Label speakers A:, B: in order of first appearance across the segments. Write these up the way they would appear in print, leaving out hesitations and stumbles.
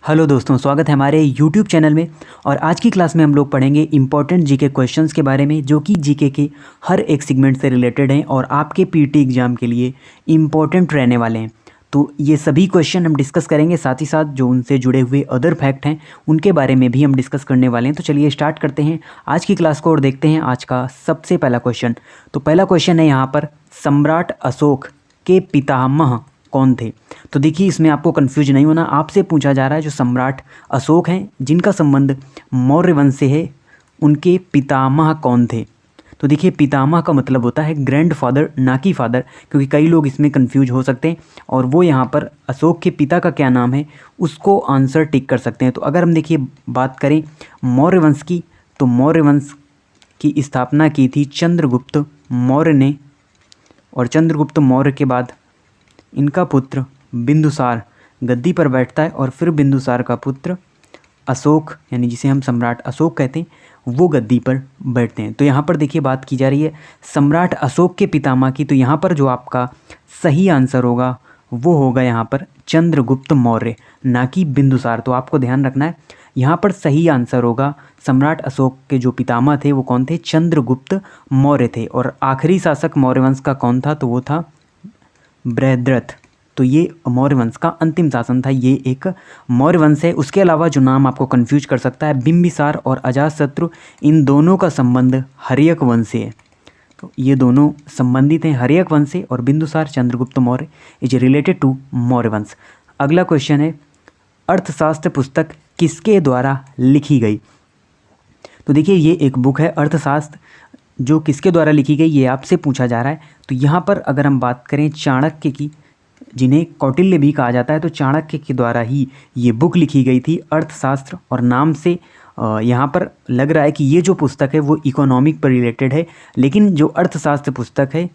A: Hello दोस्तों, स्वागत है हमारे यूट्यूब चैनल में। और आज की क्लास में हम लोग पढ़ेंगे इंपॉर्टेंट जीके क्वेश्चंस के बारे में, जो कि जीके के हर एक सेगमेंट से रिलेटेड हैं और आपके पीटी एग्ज़ाम के लिए इम्पॉर्टेंट रहने वाले हैं। तो ये सभी क्वेश्चन हम डिस्कस करेंगे, साथ ही साथ जो उनसे जुड़े हुए अदर फैक्ट हैं उनके बारे में भी हम डिस्कस करने वाले हैं। तो चलिए स्टार्ट करते हैं आज की क्लास को और देखते हैं आज का सबसे पहला क्वेश्चन। तो पहला क्वेश्चन है यहाँ पर, सम्राट अशोक के पितामह कौन थे? तो देखिए, इसमें आपको कंफ्यूज नहीं होना। आपसे पूछा जा रहा है जो सम्राट अशोक हैं जिनका संबंध मौर्य वंश से है, उनके पितामह कौन थे? तो देखिए, पितामह का मतलब होता है ग्रैंडफादर, ना कि फादर, क्योंकि कई लोग इसमें कंफ्यूज हो सकते हैं। और वो यहाँ पर अशोक के पिता का क्या नाम है उसको आंसर टिक कर सकते हैं। तो अगर हम देखिए बात करें मौर्य वंश की, तो मौर्य वंश की स्थापना की थी चंद्रगुप्त मौर्य ने। और चंद्रगुप्त मौर्य के बाद इनका पुत्र बिंदुसार गद्दी पर बैठता है और फिर बिंदुसार का पुत्र अशोक, यानी जिसे हम सम्राट अशोक कहते हैं, वो गद्दी पर बैठते हैं। तो यहाँ पर देखिए बात की जा रही है सम्राट अशोक के पितामह की। तो यहाँ पर जो आपका सही आंसर होगा वो होगा यहाँ पर चंद्रगुप्त मौर्य, ना कि बिंदुसार। तो आपको ध्यान रखना है, यहाँ पर सही आंसर होगा सम्राट अशोक के जो पितामह थे वो कौन थे? चंद्रगुप्त मौर्य थे। और आखिरी शासक मौर्य वंश का कौन था? तो वो था बृहद्रथ। तो ये मौर्य वंश का अंतिम शासन था, ये एक मौर्य वंश है। उसके अलावा जो नाम आपको कंफ्यूज कर सकता है, बिंबिसार और अजातशत्रु, इन दोनों का संबंध हर्यक वंश से है। तो ये दोनों संबंधित हैं हर्यक वंश से, और Bindusara Chandragupta Maurya is related to Maurya वंश। अगला क्वेश्चन है, अर्थशास्त्र पुस्तक किसके द्वारा लिखी गई? तो देखिए, ये एक बुक है अर्थशास्त्र, जो किसके द्वारा लिखी गई ये आपसे पूछा जा रहा है। तो यहाँ पर अगर हम बात करें चाणक्य की, जिन्हें कौटिल्य भी कहा जाता है, तो चाणक्य के द्वारा ही ये बुक लिखी गई थी अर्थशास्त्र। और नाम से यहाँ पर लग रहा है कि ये जो पुस्तक है वो इकोनॉमिक पर रिलेटेड है, लेकिन जो अर्थशास्त्र पुस्तक है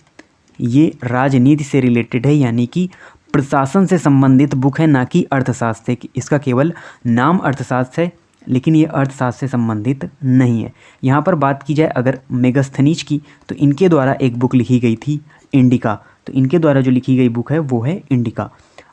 A: ये राजनीति से रिलेटेड है, यानी कि प्रशासन से संबंधित बुक है, ना कि अर्थशास्त्र। इसका केवल नाम अर्थशास्त्र है, लेकिन ये अर्थशास्त्र से संबंधित नहीं है। यहाँ पर बात की जाए अगर मेगस्थनीज की, तो इनके द्वारा एक बुक लिखी गई थी इंडिका। तो इनके द्वारा जो लिखी गई बुक है वो है इंडिका।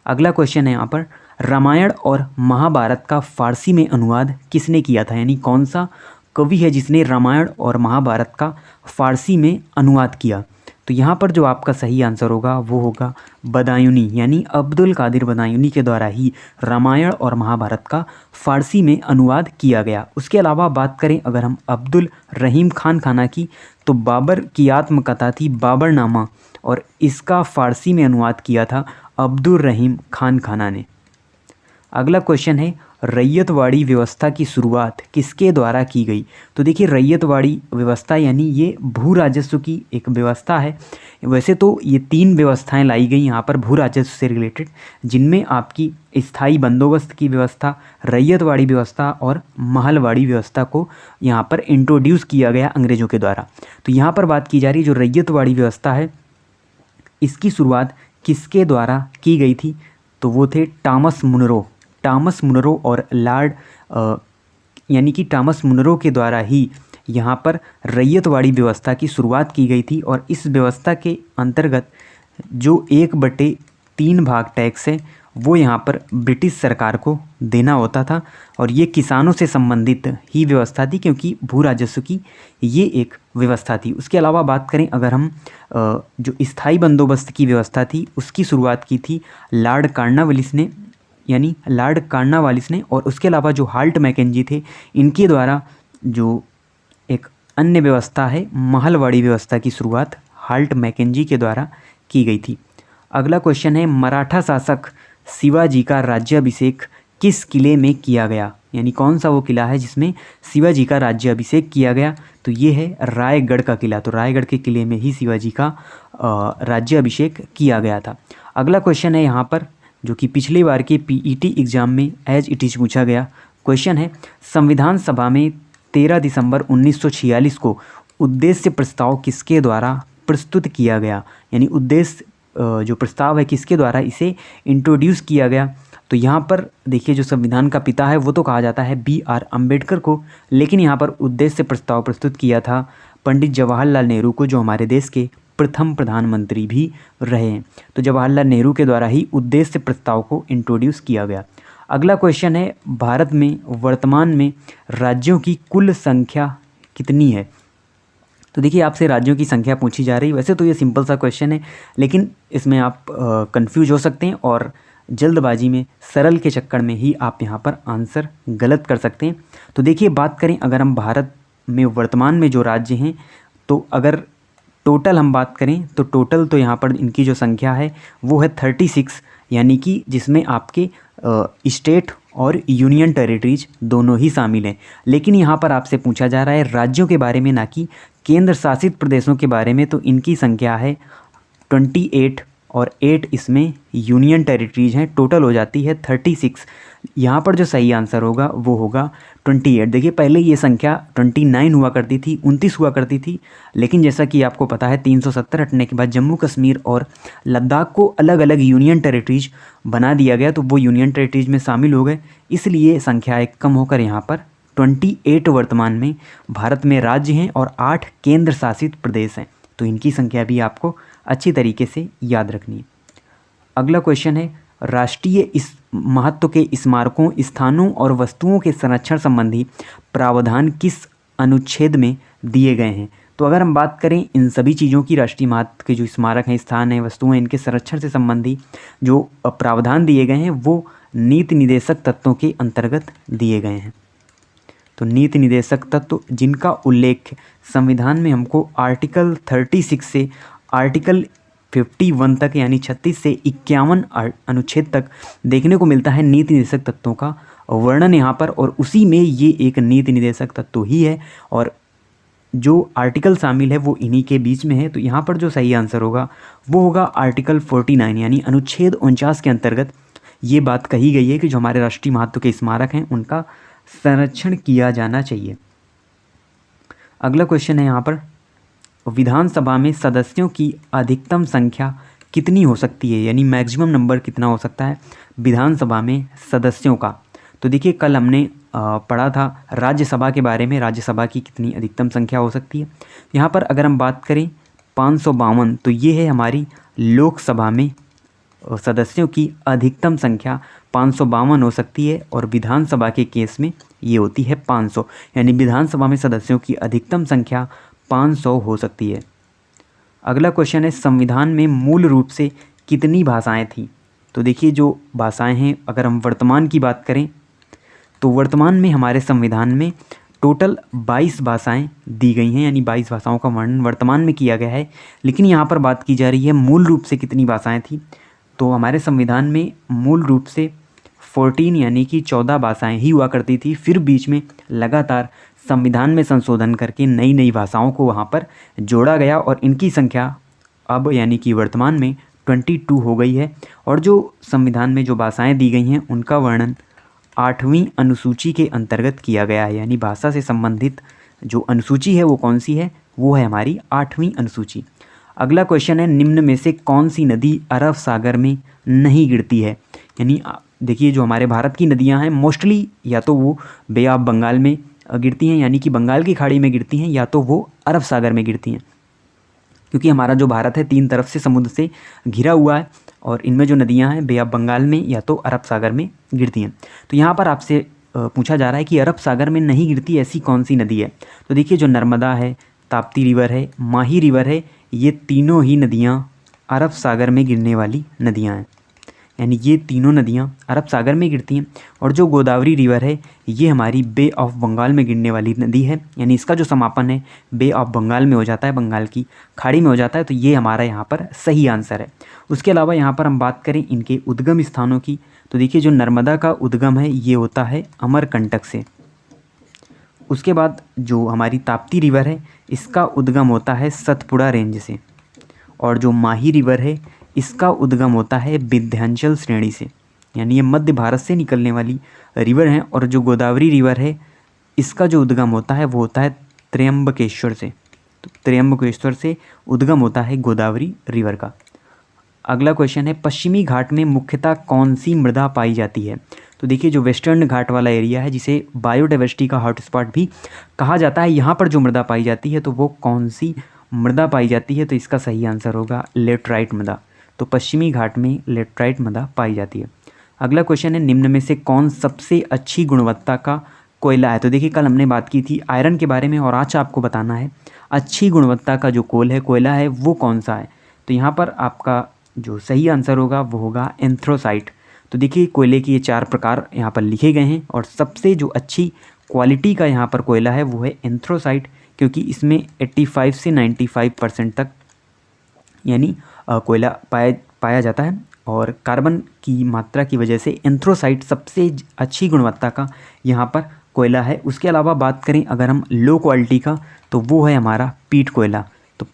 A: अगला क्वेश्चन है यहाँ पर, रामायण और महाभारत का फारसी में अनुवाद किसने किया था? यानी कौन सा कवि है जिसने रामायण और महाभारत का फारसी में अनुवाद किया? तो यहाँ पर जो आपका सही आंसर होगा वो होगा बदायूनी, यानी अब्दुल कादिर बदायूनी के द्वारा ही रामायण और महाभारत का फ़ारसी में अनुवाद किया गया। उसके अलावा बात करें अगर हम अब्दुल रहीम खान खाना की, तो बाबर की आत्मकथा थी बाबरनामा, और इसका फ़ारसी में अनुवाद किया था अब्दुल रहीम खान खाना ने। अगला क्वेश्चन है, रैयतवाड़ी व्यवस्था की शुरुआत किसके द्वारा की गई? तो देखिए, रैयतवाड़ी व्यवस्था यानी ये भू राजस्व की एक व्यवस्था है। वैसे तो ये 3 व्यवस्थाएं लाई गई यहाँ पर भू राजस्व से रिलेटेड, जिनमें आपकी स्थायी बंदोबस्त की व्यवस्था, रैयतवाड़ी व्यवस्था और महलवाड़ी व्यवस्था को यहाँ पर इंट्रोड्यूस किया गया अंग्रेज़ों के द्वारा। तो यहाँ पर बात की जा रही है जो रैयतवाड़ी व्यवस्था है, इसकी शुरुआत किसके द्वारा की गई थी? तो वो थे टॉमस मुनरो और लॉर्ड यानी कि टॉमस मुनरो के द्वारा ही यहाँ पर रैयतवाड़ी व्यवस्था की शुरुआत की गई थी। और इस व्यवस्था के अंतर्गत जो 1/3 भाग टैक्स है वो यहाँ पर ब्रिटिश सरकार को देना होता था, और ये किसानों से संबंधित ही व्यवस्था थी, क्योंकि भू राजस्व की ये एक व्यवस्था थी। उसके अलावा बात करें अगर हम जो स्थायी बंदोबस्त की व्यवस्था थी उसकी शुरुआत की थी लॉर्ड कॉर्नवालिस ने, और उसके अलावा जो हाल्ट मैकेंजी थे, इनके द्वारा जो एक अन्य व्यवस्था है महलवाड़ी व्यवस्था की शुरुआत हाल्ट मैकेंजी के द्वारा की गई थी। अगला क्वेश्चन है, मराठा शासक शिवाजी का राज्याभिषेक किस किले में किया गया? यानी कौन सा वो किला है जिसमें शिवाजी का राज्याभिषेक किया गया? तो ये है रायगढ़ का किला। तो रायगढ़ के किले में ही शिवाजी का राज्याभिषेक किया गया था। अगला क्वेश्चन है यहाँ पर, जो कि पिछली बार के पीईटी एग्ज़ाम में एज इट इज़ पूछा गया क्वेश्चन है, संविधान सभा में 13 दिसंबर 1946 को उद्देश्य प्रस्ताव किसके द्वारा प्रस्तुत किया गया? यानी उद्देश्य जो प्रस्ताव है किसके द्वारा इसे इंट्रोड्यूस किया गया? तो यहाँ पर देखिए, जो संविधान का पिता है वो तो कहा जाता है BR अम्बेडकर को, लेकिन यहाँ पर उद्देश्य प्रस्ताव प्रस्तुत किया था पंडित जवाहरलाल नेहरू को, जो हमारे देश के प्रथम प्रधानमंत्री भी रहे हैं। तो जवाहरलाल नेहरू के द्वारा ही उद्देश्य प्रस्ताव को इंट्रोड्यूस किया गया। अगला क्वेश्चन है, भारत में वर्तमान में राज्यों की कुल संख्या कितनी है? तो देखिए आपसे राज्यों की संख्या पूछी जा रही है। वैसे तो ये सिंपल सा क्वेश्चन है, लेकिन इसमें आप कंफ्यूज हो सकते हैं और जल्दबाजी में, सरल के चक्कर में ही आप यहाँ पर आंसर गलत कर सकते हैं। तो देखिए बात करें अगर हम भारत में वर्तमान में जो राज्य हैं, तो अगर टोटल हम बात करें तो टोटल तो यहाँ पर इनकी जो संख्या है वो है 36, यानी कि जिसमें आपके स्टेट और यूनियन टेरिटरीज दोनों ही शामिल हैं। लेकिन यहाँ पर आपसे पूछा जा रहा है राज्यों के बारे में, ना कि केंद्र शासित प्रदेशों के बारे में। तो इनकी संख्या है 28 और 8 इसमें यूनियन टेरिटरीज हैं, टोटल हो जाती है 36। यहाँ पर जो सही आंसर होगा वो होगा 28। देखिए पहले ये संख्या 29 हुआ करती थी, 29 हुआ करती थी, लेकिन जैसा कि आपको पता है 370 हटने के बाद जम्मू कश्मीर और लद्दाख को अलग अलग यूनियन टेरिटरीज बना दिया गया, तो वो यूनियन टेरिटरीज में शामिल हो गए, इसलिए संख्या एक कम होकर यहाँ पर 28 वर्तमान में भारत में राज्य हैं और 8 केंद्र शासित प्रदेश हैं। तो इनकी संख्या भी आपको अच्छी तरीके से याद रखनी है। अगला क्वेश्चन है, राष्ट्रीय इस महत्व के स्मारकों, स्थानों और वस्तुओं के संरक्षण संबंधी प्रावधान किस अनुच्छेद में दिए गए हैं? तो अगर हम बात करें इन सभी चीज़ों की, राष्ट्रीय महत्व के जो स्मारक हैं, स्थान हैं, वस्तुएं हैं, इनके संरक्षण से संबंधी जो प्रावधान दिए गए हैं वो नीति निदेशक तत्वों के अंतर्गत दिए गए हैं। तो नीति निदेशक तत्व जिनका उल्लेख संविधान में हमको आर्टिकल 36 से आर्टिकल 51 तक, यानी 36 से 51 अनुच्छेद तक देखने को मिलता है नीति निदेशक तत्वों का वर्णन यहाँ पर, और उसी में ये एक नीति निदेशक तत्व ही है और जो आर्टिकल शामिल है वो इन्हीं के बीच में है। तो यहाँ पर जो सही आंसर होगा वो होगा आर्टिकल 49, यानी अनुच्छेद 49 के अंतर्गत ये बात कही गई है कि जो हमारे राष्ट्रीय महत्व के स्मारक हैं उनका संरक्षण किया जाना चाहिए। अगला क्वेश्चन है यहाँ पर, विधानसभा में सदस्यों की अधिकतम संख्या कितनी हो सकती है, यानी मैक्सिमम नंबर कितना हो सकता है विधानसभा में सदस्यों का? तो देखिए कल हमने पढ़ा था राज्यसभा के बारे में, राज्यसभा की कितनी अधिकतम संख्या हो सकती है। यहाँ पर अगर हम बात करें 552, तो ये है हमारी लोकसभा में सदस्यों की अधिकतम संख्या 552 हो सकती है, और विधानसभा के केस में ये होती है 500, यानी विधानसभा में सदस्यों की अधिकतम संख्या 500 हो सकती है। अगला क्वेश्चन है, संविधान में मूल रूप से कितनी भाषाएं थीं? तो देखिए जो भाषाएं हैं, अगर हम वर्तमान की बात करें तो वर्तमान में हमारे संविधान में टोटल 22 भाषाएं दी गई हैं, यानी 22 भाषाओं का वर्णन वर्तमान में किया गया है। लेकिन यहाँ पर बात की जा रही है मूल रूप से कितनी भाषाएं थी। तो हमारे संविधान में मूल रूप से 14 यानी कि 14 भाषाएं ही हुआ करती थी, फिर बीच में लगातार संविधान में संशोधन करके नई नई भाषाओं को वहाँ पर जोड़ा गया और इनकी संख्या अब यानी कि वर्तमान में 22 हो गई है। और जो संविधान में जो भाषाएं दी गई हैं उनका वर्णन 8वीं अनुसूची के अंतर्गत किया गया है, यानी भाषा से संबंधित जो अनुसूची है वो कौन सी है, वो है हमारी 8वीं अनुसूची। अगला क्वेश्चन है, निम्न में से कौन सी नदी अरब सागर में नहीं गिरती है? यानी देखिए जो हमारे भारत की नदियां हैं मोस्टली या तो वो बे ऑफ बंगाल में गिरती हैं, यानी कि बंगाल की खाड़ी में गिरती हैं, या तो वो अरब सागर में गिरती हैं, क्योंकि हमारा जो भारत है 3 तरफ से समुद्र से घिरा हुआ है और इनमें जो नदियां हैं बे ऑफ बंगाल में या तो अरब सागर में गिरती हैं। तो यहाँ पर आपसे पूछा जा रहा है कि अरब सागर में नहीं गिरती ऐसी कौन सी नदी है? तो देखिए जो नर्मदा है, ताप्ती रिवर है, माही रिवर है, ये तीनों ही नदियाँ अरब सागर में गिरने वाली नदियाँ हैं, यानी ये तीनों नदियाँ अरब सागर में गिरती हैं। और जो गोदावरी रिवर है ये हमारी बे ऑफ बंगाल में गिरने वाली नदी है, यानी इसका जो समापन है बे ऑफ बंगाल में हो जाता है, बंगाल की खाड़ी में हो जाता है। तो ये हमारा यहाँ पर सही आंसर है। उसके अलावा यहाँ पर हम बात करें इनके उद्गम स्थानों की, तो देखिए जो नर्मदा का उद्गम है ये होता है अमरकंटक से। उसके बाद जो हमारी ताप्ती रिवर है इसका उद्गम होता है सतपुड़ा रेंज से, और जो माही रिवर है इसका उद्गम होता है विंध्याचल श्रेणी से, यानी ये मध्य भारत से निकलने वाली रिवर हैं। और जो गोदावरी रिवर है इसका जो उद्गम होता है वो होता है त्र्यंबकेश्वर से, तो त्र्यंबकेश्वर से उद्गम होता है गोदावरी रिवर का। अगला क्वेश्चन है, पश्चिमी घाट में मुख्यतः कौन सी मृदा पाई जाती है? तो देखिए जो वेस्टर्न घाट वाला एरिया है जिसे बायोडाइवर्सिटी का हॉटस्पॉट भी कहा जाता है, यहाँ पर जो मृदा पाई जाती है तो वो कौन सी मृदा पाई जाती है? तो इसका सही आंसर होगा लेटराइट मृदा। तो पश्चिमी घाट में लेटराइट मृदा पाई जाती है। अगला क्वेश्चन है निम्न में से कौन सबसे अच्छी गुणवत्ता का कोयला है। तो देखिए कल हमने बात की थी आयरन के बारे में और आज आपको बताना है अच्छी गुणवत्ता का जो कोयला है वो कौन सा है। तो यहाँ पर आपका जो सही आंसर होगा वो होगा एंथ्रोसाइट। तो देखिए कोयले के ये 4 प्रकार यहाँ पर लिखे गए हैं और सबसे जो अच्छी क्वालिटी का यहाँ पर कोयला है वो है एंथ्रोसाइट, क्योंकि इसमें 85 से 95% तक यानी कोयला पाया जाता है और कार्बन की मात्रा की वजह से एंथ्रोसाइट सबसे अच्छी गुणवत्ता का यहाँ पर कोयला है। उसके अलावा बात करें अगर हम लो क्वालिटी का तो वो है हमारा पीट कोयला। तो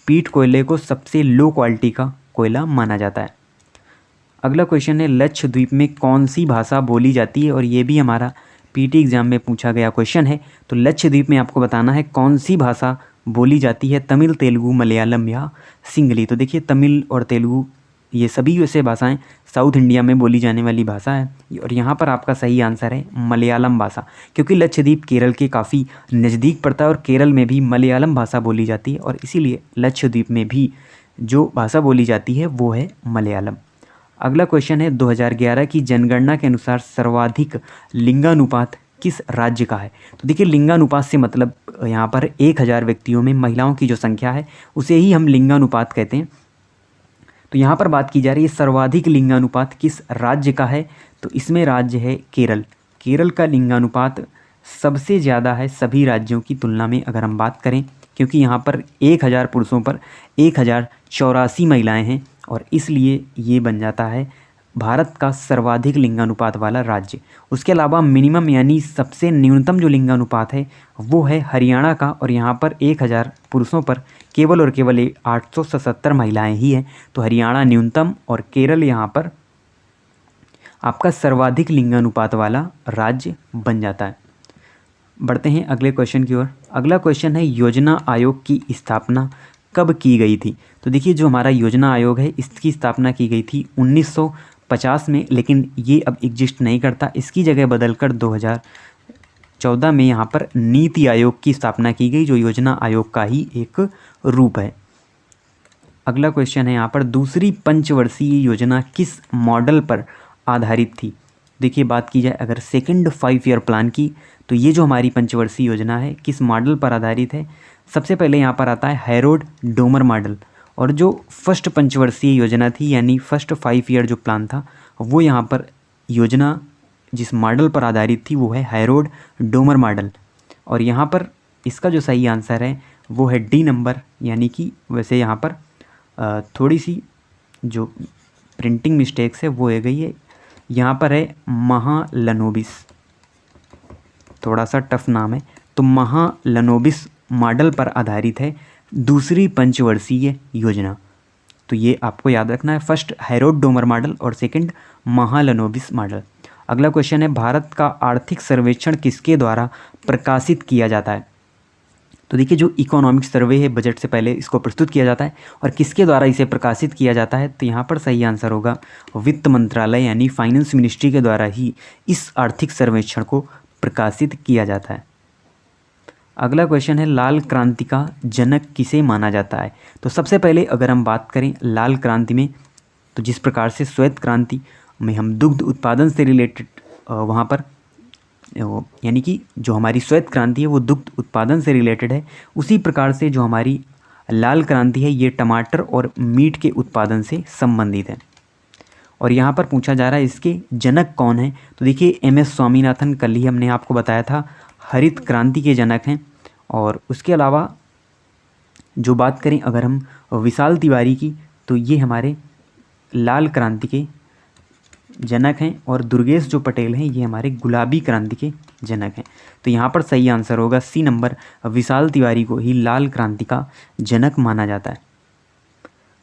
A: पीट कोयले को सबसे लो क्वालिटी का कोयला माना जाता है। अगला क्वेश्चन है लक्षद्वीप में कौन सी भाषा बोली जाती है, और ये भी हमारा पीटी एग्ज़ाम में पूछा गया क्वेश्चन है। तो लक्षद्वीप में आपको बताना है कौन सी भाषा बोली जाती है, तमिल, तेलुगु, मलयालम या सिंगली। तो देखिए तमिल और तेलुगु ये सभी वैसे भाषाएं साउथ इंडिया में बोली जाने वाली भाषा है और यहाँ पर आपका सही आंसर है मलयालम भाषा, क्योंकि लक्षद्वीप केरल के काफ़ी नज़दीक पड़ता है और केरल में भी मलयालम भाषा बोली जाती है और इसीलिए लक्षद्वीप में भी जो भाषा बोली जाती है वो है मलयालम। अगला क्वेश्चन है 2011 की जनगणना के अनुसार सर्वाधिक लिंगानुपात किस राज्य का है। तो देखिए लिंगानुपात से मतलब यहाँ पर 1000 व्यक्तियों में महिलाओं की जो संख्या है उसे ही हम लिंगानुपात कहते हैं। तो यहाँ पर बात की जा रही है सर्वाधिक लिंगानुपात किस राज्य का है, तो इसमें राज्य है केरल। केरल का लिंगानुपात सबसे ज़्यादा है सभी राज्यों की तुलना में अगर हम बात करें, क्योंकि यहाँ पर 1000 पुरुषों पर 1084 महिलाएं हैं और इसलिए ये बन जाता है भारत का सर्वाधिक लिंगानुपात वाला राज्य। उसके अलावा मिनिमम यानी सबसे न्यूनतम जो लिंगानुपात है वो है हरियाणा का और यहाँ पर 1000 पुरुषों पर केवल और केवल 877 महिलाएं ही हैं। तो हरियाणा न्यूनतम और केरल यहाँ पर आपका सर्वाधिक लिंगानुपात वाला राज्य बन जाता है। बढ़ते हैं अगले क्वेश्चन की ओर। अगला क्वेश्चन है योजना आयोग की स्थापना कब की गई थी। तो देखिए जो हमारा योजना आयोग है इसकी स्थापना की गई थी 1950 में, लेकिन ये अब एग्जिस्ट नहीं करता। इसकी जगह बदलकर 2014 में यहाँ पर नीति आयोग की स्थापना की गई, जो योजना आयोग का ही एक रूप है। अगला क्वेश्चन है यहाँ पर दूसरी पंचवर्षीय योजना किस मॉडल पर आधारित थी। देखिए बात की जाए अगर सेकंड 5 ईयर प्लान की, तो ये जो हमारी पंचवर्षीय योजना है किस मॉडल पर आधारित है। सबसे पहले यहाँ पर आता है हैरोल्ड डोमर मॉडल, और जो फर्स्ट पंचवर्षीय योजना थी यानी फर्स्ट 5 ईयर जो प्लान था वो यहाँ पर योजना जिस मॉडल पर आधारित थी वो है हैरोल्ड डोमर मॉडल। और यहाँ पर इसका जो सही आंसर है वो है डी नंबर, यानी कि वैसे यहाँ पर थोड़ी सी जो प्रिंटिंग मिस्टेक्स है वो हो गई है। यहाँ पर है महालनोबिस, थोड़ा सा टफ नाम है। तो महालनोबिस मॉडल पर आधारित है दूसरी पंचवर्षीय योजना। तो ये आपको याद रखना है, फर्स्ट हैरोल्ड डोमर मॉडल और सेकंड महालनोबिस मॉडल। अगला क्वेश्चन है भारत का आर्थिक सर्वेक्षण किसके द्वारा प्रकाशित किया जाता है। तो देखिए जो इकोनॉमिक सर्वे है बजट से पहले इसको प्रस्तुत किया जाता है और किसके द्वारा इसे प्रकाशित किया जाता है, तो यहाँ पर सही आंसर होगा वित्त मंत्रालय यानी फाइनेंस मिनिस्ट्री के द्वारा ही इस आर्थिक सर्वेक्षण को प्रकाशित किया जाता है। अगला क्वेश्चन है लाल क्रांति का जनक किसे माना जाता है। तो सबसे पहले अगर हम बात करें लाल क्रांति में, तो जिस प्रकार से श्वेत क्रांति में हम दुग्ध उत्पादन से रिलेटेड वहाँ पर यानी कि जो हमारी श्वेत क्रांति है वो दुग्ध उत्पादन से रिलेटेड है, उसी प्रकार से जो हमारी लाल क्रांति है ये टमाटर और मीट के उत्पादन से संबंधित है। और यहाँ पर पूछा जा रहा है इसके जनक कौन है। तो देखिए MS स्वामीनाथन, कल ही हमने आपको बताया था हरित क्रांति के जनक हैं। और उसके अलावा जो बात करें अगर हम विशाल तिवारी की, तो ये हमारे लाल क्रांति के जनक हैं और दुर्गेश जो पटेल हैं ये हमारे गुलाबी क्रांति के जनक हैं। तो यहाँ पर सही आंसर होगा सी नंबर, विशाल तिवारी को ही लाल क्रांति का जनक माना जाता है।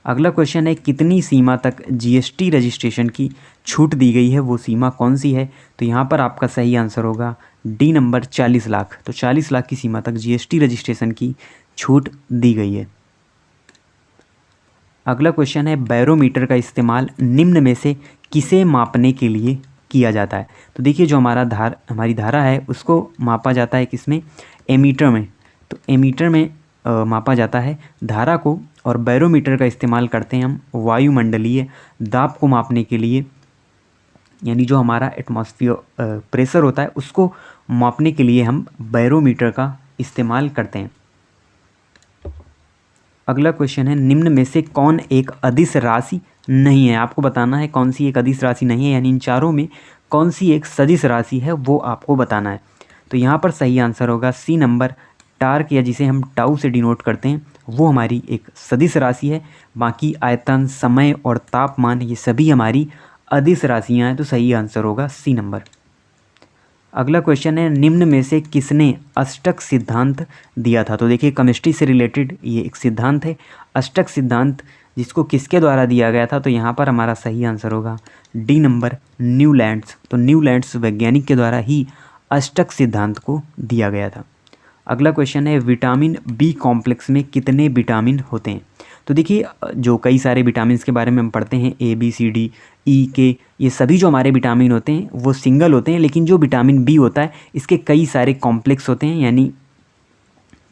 A: अगला क्वेश्चन है कितनी सीमा तक GST रजिस्ट्रेशन की छूट दी गई है, वो सीमा कौन सी है। तो यहाँ पर आपका सही आंसर होगा डी नंबर 40 लाख। तो 40 लाख की सीमा तक GST रजिस्ट्रेशन की छूट दी गई है। अगला क्वेश्चन है बैरोमीटर का इस्तेमाल निम्न में से किसे मापने के लिए किया जाता है। तो देखिए जो हमारी धारा है उसको मापा जाता है किसमें, एमीटर में। तो एमीटर में मापा जाता है धारा को, और बैरोमीटर का इस्तेमाल करते हैं हम वायुमंडलीय दाब को मापने के लिए, यानी जो हमारा एटमॉस्फेयर प्रेशर होता है उसको मापने के लिए हम बैरोमीटर का इस्तेमाल करते हैं। अगला क्वेश्चन है, निम्न में से कौन एक अदिश राशि नहीं है? आपको बताना है कौन सी एक अदिश राशि नहीं है, यानी इन चारों में कौन सी एक सदिश राशि है वो आपको बताना है। तो यहाँ पर सही आंसर होगा सी नंबर, टार्क या जिसे हम टाउ से डिनोट करते हैं वो हमारी एक सदिश राशि है। बाकी आयतन, समय और तापमान ये सभी हमारी अदिश राशियाँ हैं, तो सही आंसर होगा सी नंबर। अगला क्वेश्चन है, निम्न में से किसने अष्टक सिद्धांत दिया था? तो देखिए केमिस्ट्री से रिलेटेड ये एक सिद्धांत है, अष्टक सिद्धांत, जिसको किसके द्वारा दिया गया था? तो यहाँ पर हमारा सही आंसर होगा डी नंबर, न्यूलैंड्स। तो न्यूलैंड्स वैज्ञानिक के द्वारा ही अष्टक सिद्धांत को दिया गया था। अगला क्वेश्चन है, विटामिन बी कॉम्प्लेक्स में कितने विटामिन होते हैं? तो देखिए जो कई सारे विटामिन के बारे में हम पढ़ते हैं, A B C D E के, ये सभी जो हमारे विटामिन होते हैं वो सिंगल होते हैं, लेकिन जो विटामिन बी होता है इसके कई सारे कॉम्प्लेक्स होते हैं, यानी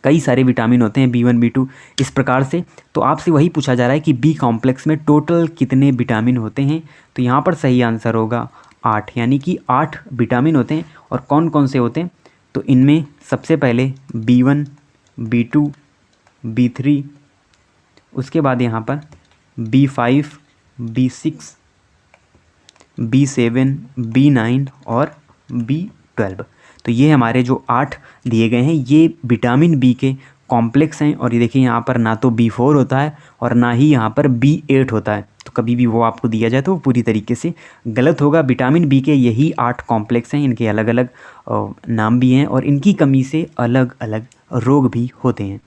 A: कई सारे विटामिन होते हैं, B1 B2 इस प्रकार से। तो आपसे वही पूछा जा रहा है कि बी कॉम्प्लेक्स में टोटल कितने विटामिन होते हैं? तो यहाँ पर सही आंसर होगा 8, यानी कि 8 विटामिन होते हैं। और कौन कौन से होते हैं? तो इनमें सबसे पहले B1 B2 B3, उसके बाद यहाँ पर B5 B6 B7 B9 और B12। तो ये हमारे जो 8 दिए गए हैं ये विटामिन बी के कॉम्प्लेक्स हैं। और ये देखिए यहाँ पर ना तो B4 होता है और ना ही यहाँ पर B8 होता है, तो कभी भी वो आपको दिया जाए तो वो पूरी तरीके से गलत होगा। विटामिन बी के यही 8 कॉम्प्लेक्स हैं, इनके अलग अलग नाम भी हैं और इनकी कमी से अलग अलग रोग भी होते हैं।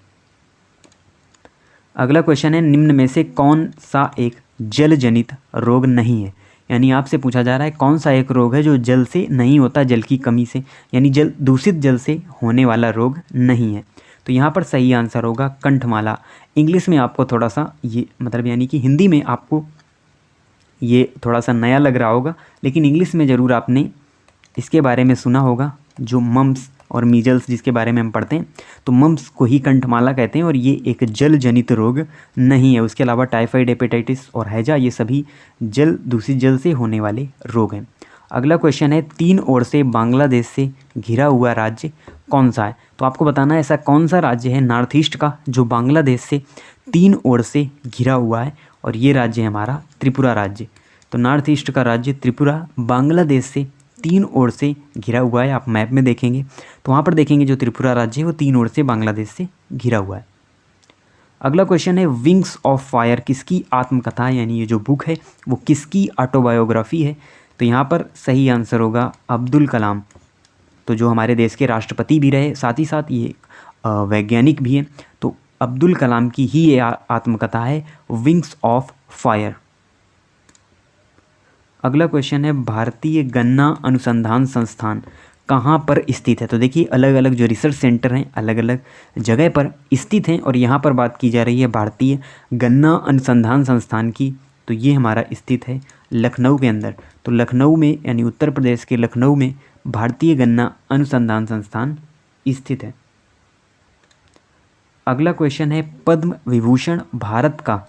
A: अगला क्वेश्चन है, निम्न में से कौन सा एक जल जनित रोग नहीं है? यानी आपसे पूछा जा रहा है कौन सा एक रोग है जो जल से नहीं होता, जल की कमी से, यानी जल दूषित जल से होने वाला रोग नहीं है। तो यहाँ पर सही आंसर होगा कंठमाला। इंग्लिश में आपको थोड़ा सा ये मतलब यानी कि हिंदी में आपको ये थोड़ा सा नया लग रहा होगा, लेकिन इंग्लिश में ज़रूर आपने इसके बारे में सुना होगा, जो मम्स और मीजल्स जिसके बारे में हम पढ़ते हैं, तो मम्स को ही कंठमाला कहते हैं और ये एक जल जनित रोग नहीं है। उसके अलावा टाइफाइड, हेपेटाइटिस और हैजा ये सभी दूषित जल से होने वाले रोग हैं। अगला क्वेश्चन है, 3 ओर से बांग्लादेश से घिरा हुआ राज्य कौन सा है? तो आपको बताना है ऐसा कौन सा राज्य है नॉर्थ ईस्ट का जो बांग्लादेश से 3 ओर से घिरा हुआ है, और ये राज्य है हमारा त्रिपुरा राज्य। तो नॉर्थ ईस्ट का राज्य त्रिपुरा बांग्लादेश से 3 ओर से घिरा हुआ है। आप मैप में देखेंगे तो वहाँ पर देखेंगे जो त्रिपुरा राज्य है वो 3 ओर से बांग्लादेश से घिरा हुआ है। अगला क्वेश्चन है, विंग्स ऑफ फायर किसकी आत्मकथा है? यानी ये जो बुक है वो किसकी ऑटोबायोग्राफी है? तो यहाँ पर सही आंसर होगा अब्दुल कलाम। तो जो हमारे देश के राष्ट्रपति भी रहे, साथ ही साथ ये वैज्ञानिक भी हैं, तो अब्दुल कलाम की ही ये आत्मकथा है विंग्स ऑफ फायर। अगला क्वेश्चन है, भारतीय गन्ना अनुसंधान संस्थान कहाँ पर स्थित है? तो देखिए अलग अलग जो रिसर्च सेंटर हैं अलग अलग जगह पर स्थित हैं, और यहाँ पर बात की जा रही है भारतीय गन्ना अनुसंधान संस्थान की। तो ये हमारा स्थित है लखनऊ के अंदर। तो लखनऊ में यानी उत्तर प्रदेश के लखनऊ में भारतीय गन्ना अनुसंधान संस्थान स्थित है। अगला क्वेश्चन है, पद्म विभूषण भारत का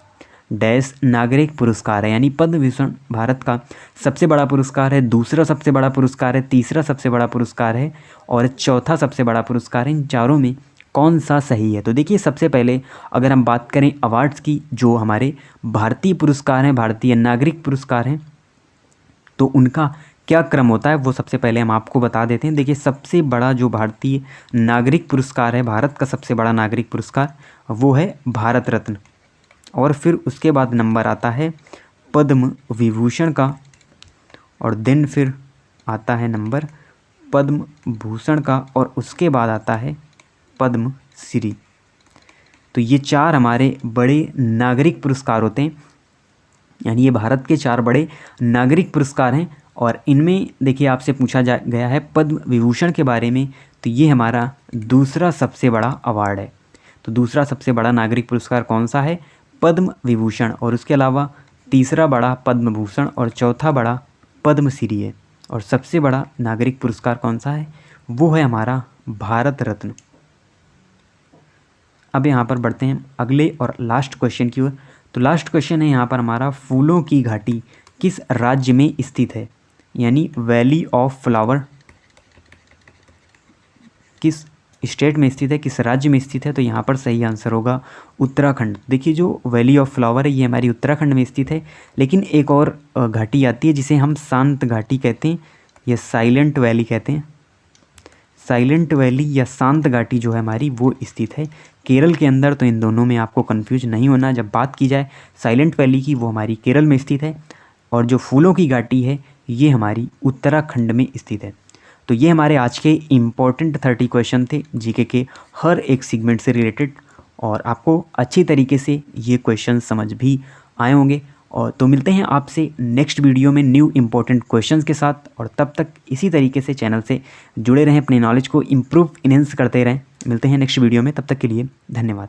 A: डैश नागरिक पुरस्कार है? यानी पद्म विभूषण भारत का सबसे बड़ा पुरस्कार है, दूसरा सबसे बड़ा पुरस्कार है, तीसरा सबसे बड़ा पुरस्कार है और चौथा सबसे बड़ा पुरस्कार है। इन चारों में कौन सा सही है? तो देखिए सबसे पहले अगर हम बात करें अवार्ड्स की, जो हमारे भारतीय पुरस्कार हैं, भारतीय नागरिक पुरस्कार हैं, तो उनका क्या क्रम होता है वो सबसे पहले हम आपको बता देते हैं। देखिए सबसे बड़ा जो भारतीय नागरिक पुरस्कार है, भारत का सबसे बड़ा नागरिक पुरस्कार, वो है भारत रत्न। और फिर उसके बाद नंबर आता है पद्म विभूषण का, और देन फिर आता है नंबर पद्म भूषण का, और उसके बाद आता है पद्म श्री। तो ये 4 हमारे बड़े नागरिक पुरस्कार होते हैं, यानी ये भारत के 4 बड़े नागरिक पुरस्कार हैं। और इनमें देखिए आपसे पूछा गया है पद्म विभूषण के बारे में, तो ये हमारा दूसरा सबसे बड़ा अवार्ड है। तो दूसरा सबसे बड़ा नागरिक पुरस्कार कौन सा है? पद्म विभूषण। और उसके अलावा तीसरा बड़ा पद्म भूषण और चौथा बड़ा पद्मश्री है। और सबसे बड़ा नागरिक पुरस्कार कौन सा है? वो है हमारा भारत रत्न। अब यहाँ पर बढ़ते हैं अगले और लास्ट क्वेश्चन की ओर। तो लास्ट क्वेश्चन है यहाँ पर हमारा, फूलों की घाटी किस राज्य में स्थित है? यानी वैली ऑफ फ्लावर किस स्टेट में स्थित है, किस राज्य में स्थित है? तो यहाँ पर सही आंसर होगा उत्तराखंड। देखिए जो वैली ऑफ फ्लावर है ये हमारी उत्तराखंड में स्थित है। लेकिन एक और घाटी आती है जिसे हम शांत घाटी कहते हैं या साइलेंट वैली कहते हैं। साइलेंट वैली या शांत घाटी जो है हमारी वो स्थित है केरल के अंदर। तो इन दोनों में आपको कन्फ्यूज नहीं होना। जब बात की जाए साइलेंट वैली की, वो हमारी केरल में स्थित है, और जो फूलों की घाटी है ये हमारी उत्तराखंड में स्थित है। तो ये हमारे आज के इम्पॉर्टेंट 30 क्वेश्चन थे जीके के हर एक सेगमेंट से रिलेटेड, और आपको अच्छी तरीके से ये क्वेश्चन समझ भी आए होंगे। और तो मिलते हैं आपसे नेक्स्ट वीडियो में न्यू इम्पोर्टेंट क्वेश्चंस के साथ, और तब तक इसी तरीके से चैनल से जुड़े रहें, अपने नॉलेज को इम्प्रूव इनहेंस करते रहें। मिलते हैं नेक्स्ट वीडियो में, तब तक के लिए धन्यवाद।